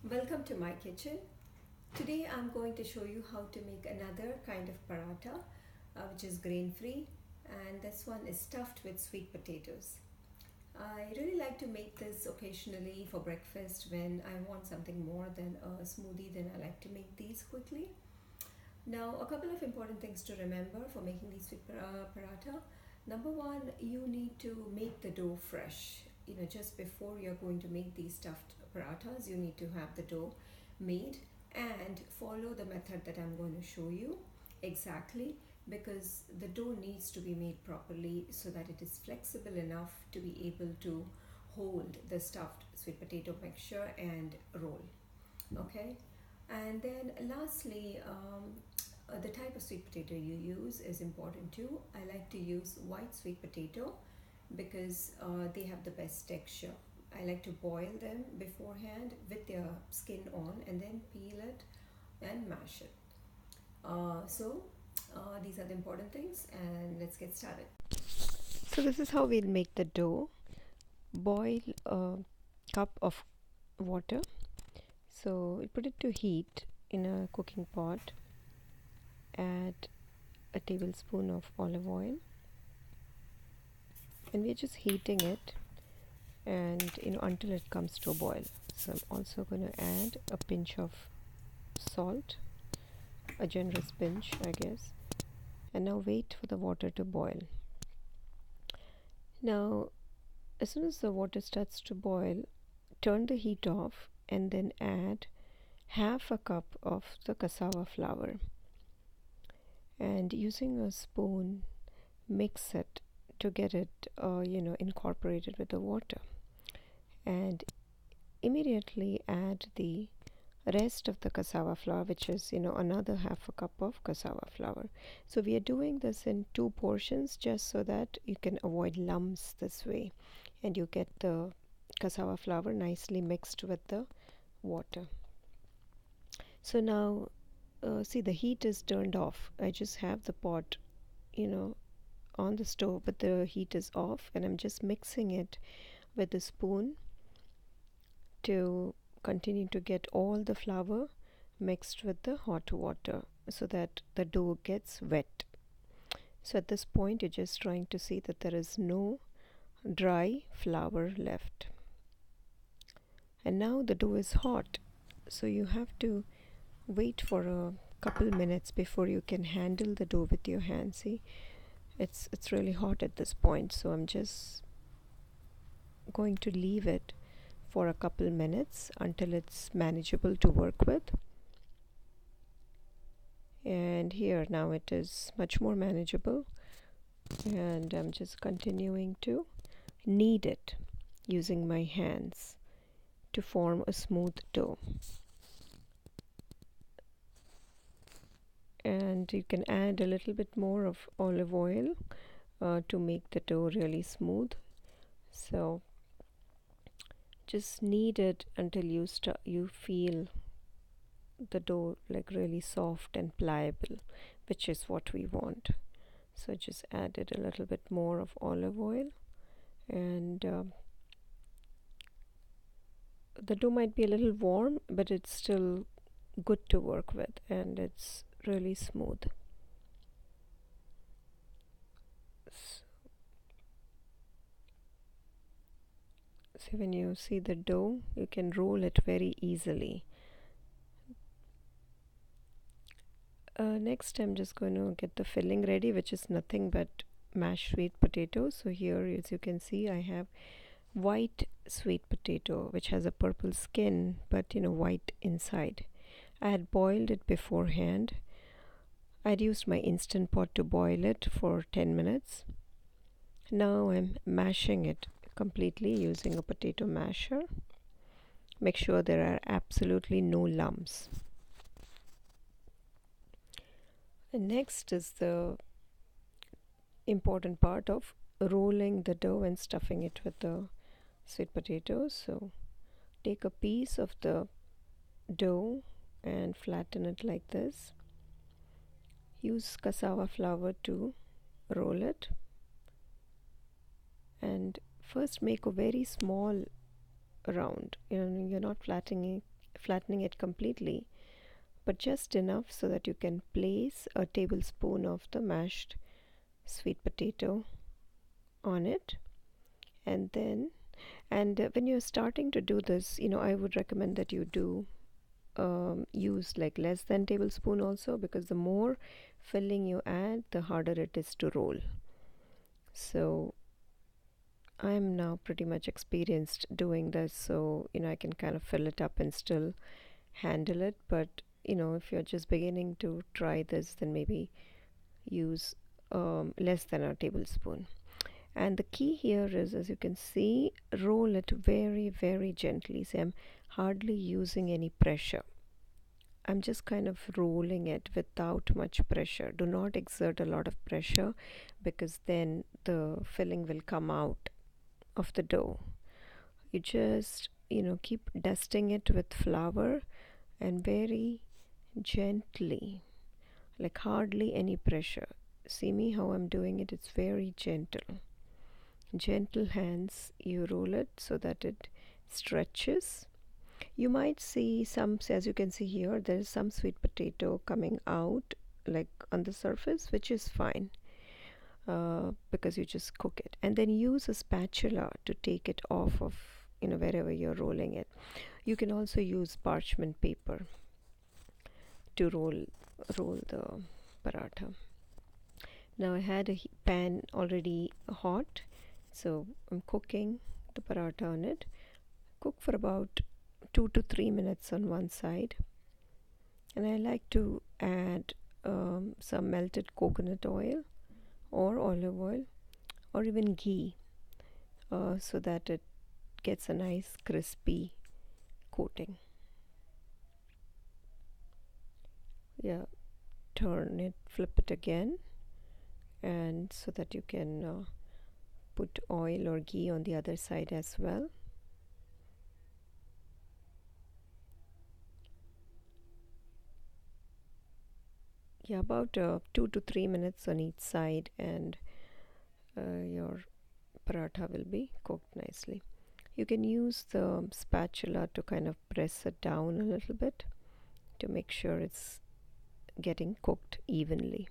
Welcome to my kitchen. Today I'm going to show you how to make another kind of paratha, which is grain free, and this one is stuffed with sweet potatoes. I really like to make this occasionally for breakfast when I want something more than a smoothie. Then I like to make these quickly. Now, a couple of important things to remember for making these sweet paratha. Number one, you need to make the dough fresh. Just before you're going to make these stuffed parathas, you need to have the dough made and follow the method that I'm going to show you exactly, because the dough needs to be made properly so that it is flexible enough to be able to hold the stuffed sweet potato mixture and roll. Okay, and then lastly, the type of sweet potato you use is important too. I like to use white sweet potato because they have the best texture. I like to boil them beforehand with their skin on and then peel it and mash it. These are the important things, and let's get started. So this is how we'll make the dough. Boil a cup of water. So we put it to heat in a cooking pot. Add a tablespoon of olive oil, and we're just heating it, and until it comes to a boil. So I'm also going to add a pinch of salt, a generous pinch, I guess, and now wait for the water to boil. Now, as soon as the water starts to boil, turn the heat off and then add half a cup of the cassava flour, and using a spoon mix it to get it incorporated with the water, and immediately add the rest of the cassava flour, which is another half a cup of cassava flour. So we are doing this in two portions just so that you can avoid lumps this way, and you get the cassava flour nicely mixed with the water. So now see, the heat is turned off. I just have the pot on the stove, but the heat is off, and I'm just mixing it with a spoon to continue to get all the flour mixed with the hot water so that the dough gets wet. So at this point, you're just trying to see that there is no dry flour left. And now the dough is hot, so you have to wait for a couple minutes before you can handle the dough with your hand. See, it's really hot at this point, so I'm just going to leave it for a couple minutes until it's manageable to work with. And here now it is much more manageable, and I'm just continuing to knead it using my hands to form a smooth dough. And you can add a little bit more of olive oil to make the dough really smooth. So just knead it until you feel the dough like really soft and pliable, which is what we want. So just added a little bit more of olive oil, and the dough might be a little warm, but it's still good to work with, and it's really smooth. So when you see the dough, you can roll it very easily. Next, I'm just going to get the filling ready, which is nothing but mashed sweet potatoes. So here, as you can see, I have white sweet potato, which has a purple skin but white inside. I had boiled it beforehand. I'd used my instant pot to boil it for 10 minutes. Now I'm mashing it completely using a potato masher. Make sure there are absolutely no lumps. And next is the important part of rolling the dough and stuffing it with the sweet potatoes. So take a piece of the dough and flatten it like this. Use cassava flour to roll it, and first make a very small round. You're not flattening it completely, but just enough so that you can place a tablespoon of the mashed sweet potato on it. And then, when you're starting to do this, I would recommend that you do use like less than tablespoon also, because the more filling you add, the harder it is to roll. So I'm now pretty much experienced doing this, so I can kind of fill it up and still handle it. But if you're just beginning to try this, then maybe use less than a tablespoon. And the key here is, as you can see, roll it very, very gently. See, I'm hardly using any pressure. I'm just kind of rolling it without much pressure. Do not exert a lot of pressure, because then the filling will come out of the dough. You just, keep dusting it with flour and very gently, like hardly any pressure. See me how I'm doing it? It's very gentle. Gentle hands, you roll it so that it stretches. You might see some, as you can see here, there is some sweet potato coming out like on the surface, which is fine, because you just cook it. And then use a spatula to take it off of, wherever you're rolling it. You can also use parchment paper to roll the paratha. Now I had a pan already hot, so I'm cooking the paratha on it. Cook for about 2 to 3 minutes on one side, and I like to add some melted coconut oil or olive oil or even ghee, so that it gets a nice crispy coating. Yeah, turn it, flip it again, and so that you can put oil or ghee on the other side as well. Yeah, about 2 to 3 minutes on each side, and your paratha will be cooked nicely. You can use the spatula to kind of press it down a little bit to make sure it's getting cooked evenly.